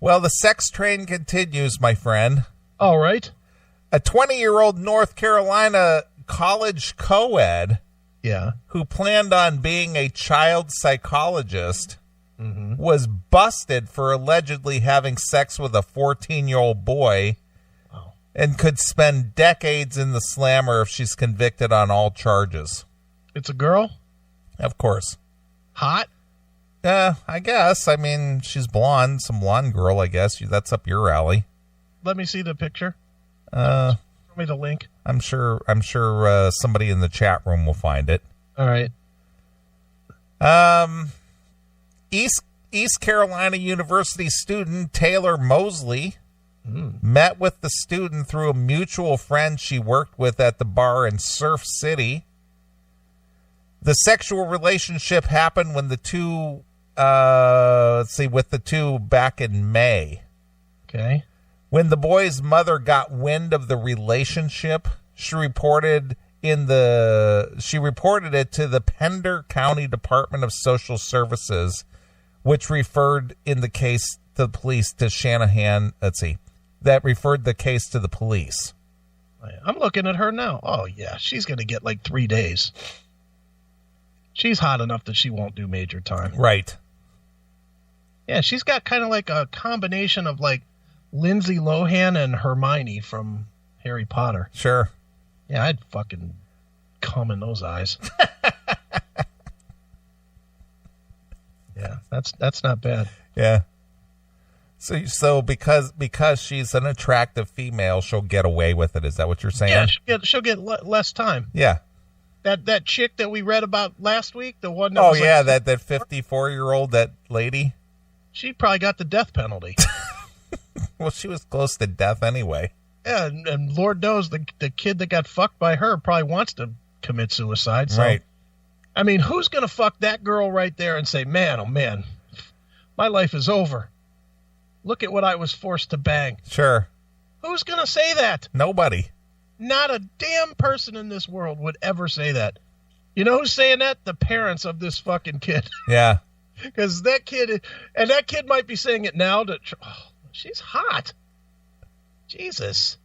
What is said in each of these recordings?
Well, the sex train continues, my friend. All right. A 20-year-old North Carolina college co-ed who planned on being a child psychologist was busted for allegedly having sex with a 14-year-old boy and could spend decades in the slammer if she's convicted on all charges. It's a girl? Of course. Hot? I guess. I mean, she's blonde, some blonde girl, I guess. That's up your alley. Let me see the picture. Show me the link. I'm sure somebody in the chat room will find it. All right. East Carolina University student Taylor Mosley met with the student through a mutual friend she worked with at the bar in Surf City. The sexual relationship happened when the two, with the two back in May. Okay. When the boy's mother got wind of the relationship, she reported it to the Pender County Department of Social Services, which referred in the case to the police to Shanahan. That referred the case to the police. I'm looking at her now. Oh, yeah. She's going to get like 3 days. She's hot enough that she won't do major time. Right. Yeah, she's got kind of like a combination of like Lindsay Lohan and Hermione from Harry Potter. Sure. Yeah, I'd fucking cum in those eyes. Yeah, that's not bad. Yeah. So because she's an attractive female, she'll get away with it. Is that what you're saying? Yeah, she'll get less time. Yeah. That chick that we read about last week, the one that was that 54-year-old, that lady. She probably got the death penalty. Well, she was close to death anyway. Yeah, and Lord knows the kid that got fucked by her probably wants to commit suicide. So, right. I mean, who's going to fuck that girl right there and say, man, oh man, my life is over. Look at what I was forced to bang. Sure. Who's going to say that? Nobody. Not a damn person in this world would ever say that. You know who's saying that? The parents of this fucking kid. Yeah. Because that kid might be saying it now. She's hot. Jesus.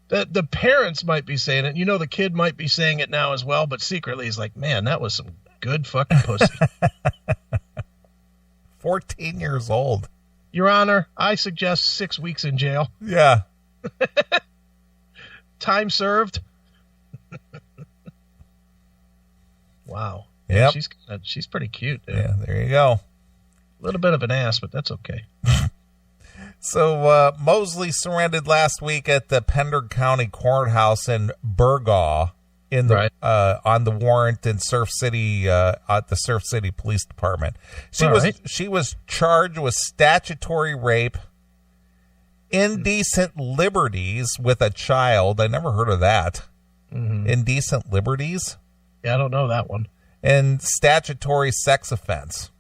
The parents might be saying it. You know, the kid might be saying it now as well, but secretly he's like, man, that was some good fucking pussy. 14 years old. Your Honor, I suggest 6 weeks in jail. Yeah. Time served. Wow. Yeah. She's pretty cute, dude. Yeah, there you go. A little bit of an ass, but that's okay. So Mosley surrendered last week at the Pender County Courthouse in Burgaw on the warrant in Surf City at the Surf City Police Department. She was charged with statutory rape, indecent liberties with a child. I never heard of that. Mm-hmm. Indecent liberties? Yeah, I don't know that one. And statutory sex offense.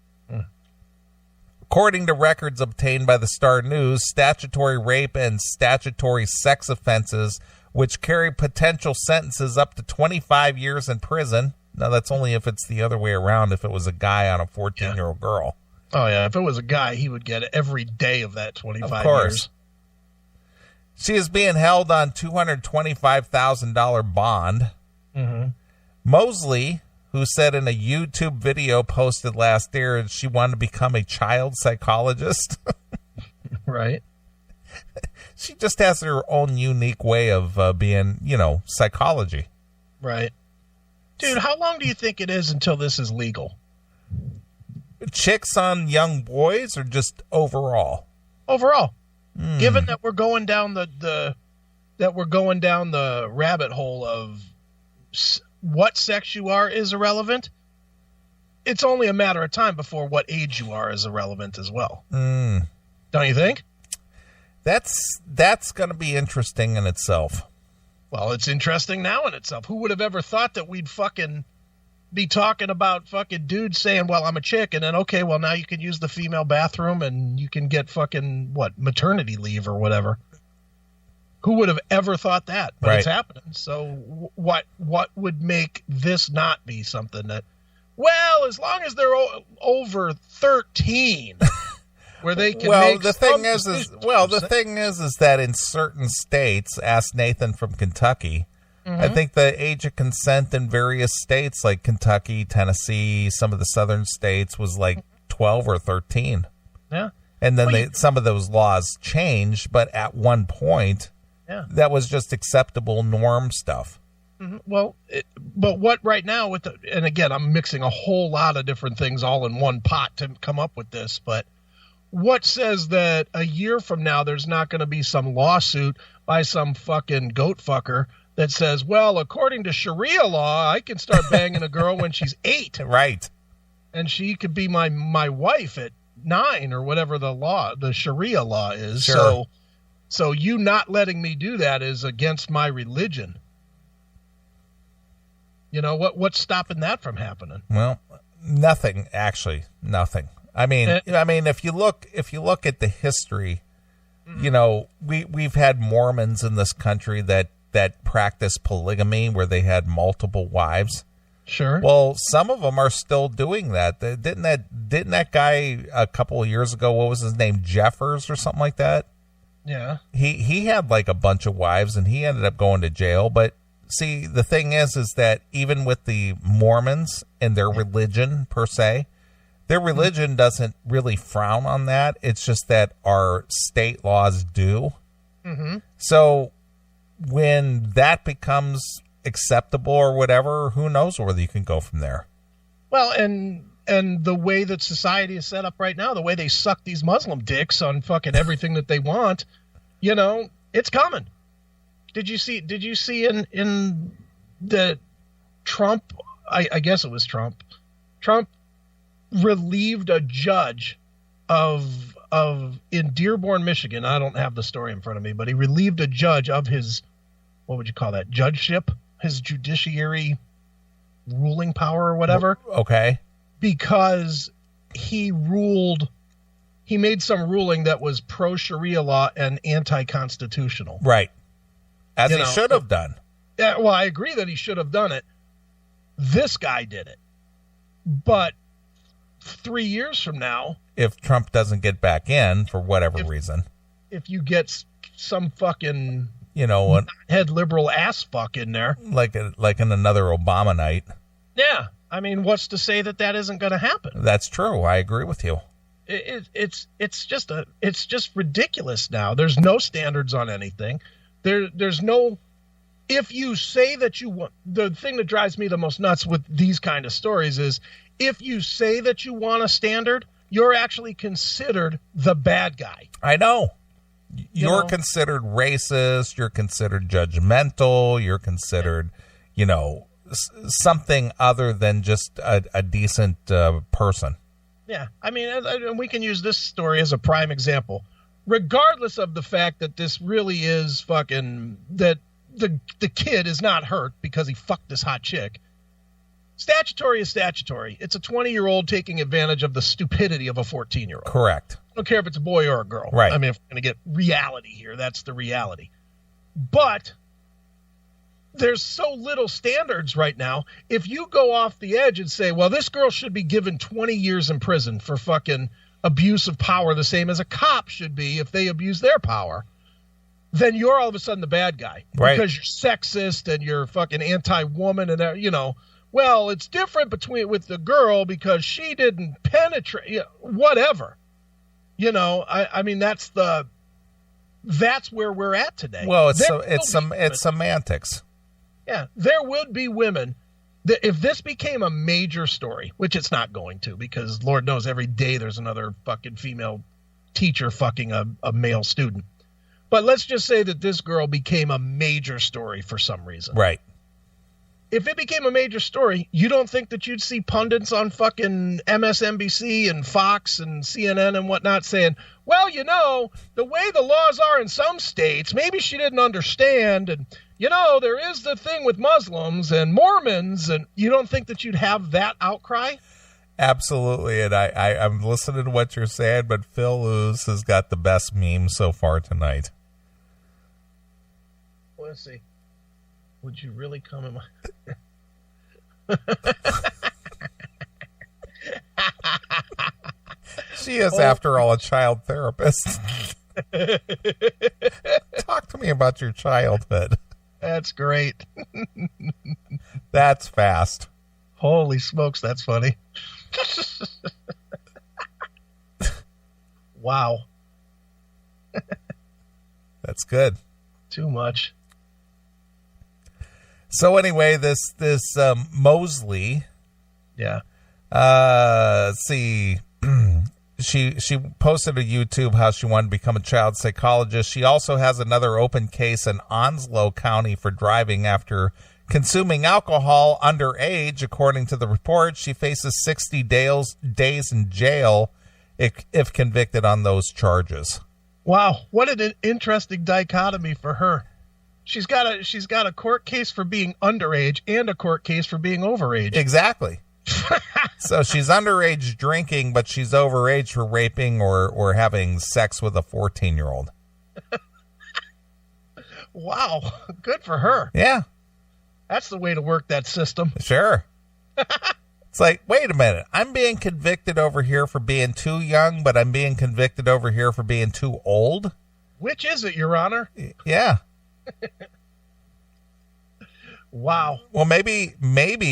According to records obtained by the Star News, statutory rape and statutory sex offenses, which carry potential sentences up to 25 years in prison. Now, that's only if it's the other way around, if it was a guy on a 14-year-old girl. Oh, yeah. If it was a guy, he would get every day of that 25 of course. Years. She is being held on $225,000 bond. Mm-hmm. Mosley, who said in a YouTube video posted last year she wanted to become a child psychologist. Right. She just has her own unique way of being, psychology. Right. Dude, how long do you think it is until this is legal? Chicks on young boys or just overall? Overall. Given that we're going down the rabbit hole of what sex you are is irrelevant, it's only a matter of time before what age you are is irrelevant as well. Don't you think? That's going to be interesting in itself. Well, it's interesting now in itself. Who would have ever thought that we'd fucking be talking about fucking dudes saying, well, I'm a chick, and then, okay, well, now you can use the female bathroom and you can get fucking, maternity leave or whatever. Who would have ever thought that? But It's happening. So what would make this not be something that, well, as long as they're over 13. where they can make the thing is that in certain states, ask Nathan from Kentucky, I think the age of consent in various states like Kentucky, Tennessee, some of the southern states was like 12 or 13. Yeah. And then some of those laws changed, but at one point, that was just acceptable norm stuff. Well, but what right now and again, I'm mixing a whole lot of different things all in one pot to come up with this, but what says that a year from now there's not going to be some lawsuit by some fucking goat fucker that says, well, according to Sharia law, I can start banging a girl when she's 8. Right. And she could be my wife at 9 or whatever the Sharia law is. Sure. So you not letting me do that is against my religion. You know, what's stopping that from happening? Well, nothing, actually, nothing. I mean, if you look at the history, you know, we've had Mormons in this country that practice polygamy where they had multiple wives. Sure. Well, some of them are still doing that. Didn't that guy a couple of years ago, what was his name, Jeffers or something like that? Yeah. He had like a bunch of wives and he ended up going to jail. But see, the thing is that even with the Mormons and their religion per se, their religion doesn't really frown on that. It's just that our state laws do. Mm-hmm. So when that becomes acceptable or whatever, who knows where you can go from there. Well, and the way that society is set up right now, the way they suck these Muslim dicks on fucking everything that they want, you know, it's coming. Did you see in the Trump, I guess it was Trump relieved a judge in Dearborn, Michigan. I don't have the story in front of me, but he relieved a judge of his, what would you call that, judgeship, his judiciary ruling power or whatever. Okay. Because he made some ruling that was pro-Sharia law and anti-constitutional. Right. As he should have done. Yeah, well, I agree that he should have done it. This guy did it. But 3 years from now, if Trump doesn't get back in for whatever reason, if you get some fucking, head liberal ass fuck in there, like in another Obama night. Yeah, I mean, what's to say that isn't going to happen? That's true. I agree with you. It's just ridiculous now. There's no standards on anything. There's no. If you say that you want, the thing that drives me the most nuts with these kind of stories is if you say that you want a standard, you're actually considered the bad guy. I know. You're considered racist. You're considered judgmental. You're considered, something other than just a decent person. Yeah. I mean, and we can use this story as a prime example. Regardless of the fact that this really is fucking, that the kid is not hurt because he fucked this hot chick. Statutory is statutory. It's a 20-year-old taking advantage of the stupidity of a 14-year-old. Correct. I don't care if it's a boy or a girl. Right. I mean, if we're going to get reality here, that's the reality. But there's so little standards right now. If you go off the edge and say, well, this girl should be given 20 years in prison for fucking abuse of power, the same as a cop should be if they abuse their power, then you're all of a sudden the bad guy. Right. Because you're sexist and you're fucking anti-woman and, well, it's different with the girl because she didn't penetrate, whatever. I mean, that's where we're at today. Well, it's semantics. Yeah, there would be women that if this became a major story, which it's not going to, because Lord knows every day there's another fucking female teacher fucking a male student. But let's just say that this girl became a major story for some reason. Right. If it became a major story, you don't think that you'd see pundits on fucking MSNBC and Fox and CNN and whatnot saying, well, the way the laws are in some states, maybe she didn't understand. And, there is the thing with Muslims and Mormons. And you don't think that you'd have that outcry? Absolutely. And I'm listening to what you're saying, but Phil Lewis has got the best meme so far tonight. Let's see. Would you really come in my... She is, after all, a child therapist. Talk to me about your childhood. That's great. That's fast. Holy smokes, that's funny. Wow. That's good. Too much. So anyway, this Mosley. Yeah. Let's see. She posted to YouTube how she wanted to become a child psychologist. She also has another open case in Onslow County for driving after consuming alcohol underage. According to the report, she faces 60 days in jail if convicted on those charges. Wow, what an interesting dichotomy for her. She's got a court case for being underage and a court case for being overage. Exactly. So she's underage drinking, but she's overage for raping or having sex with a 14-year-old. Wow, good for her. Yeah. That's the way to work that system. Sure. It's like, wait a minute. I'm being convicted over here for being too young, but I'm being convicted over here for being too old? Which is it, Your Honor? Yeah. Wow. Well, maybe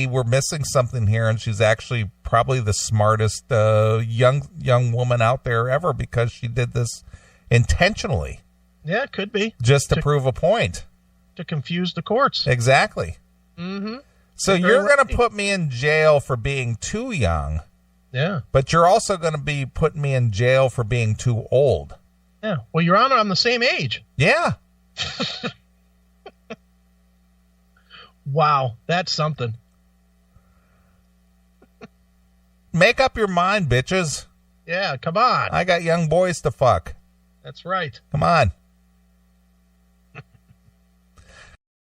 we're missing something here, and she's actually probably the smartest young woman out there ever, because she did this intentionally. Yeah, it could be. Just to prove a point. To confuse the courts. Exactly. Mm-hmm. So you're going to put me in jail for being too young. Yeah. But you're also going to be putting me in jail for being too old. Yeah. Well, Your Honor, I'm the same age. Yeah. Wow, that's something. Make up your mind, bitches. Yeah, come on. I got young boys to fuck. That's right. Come on.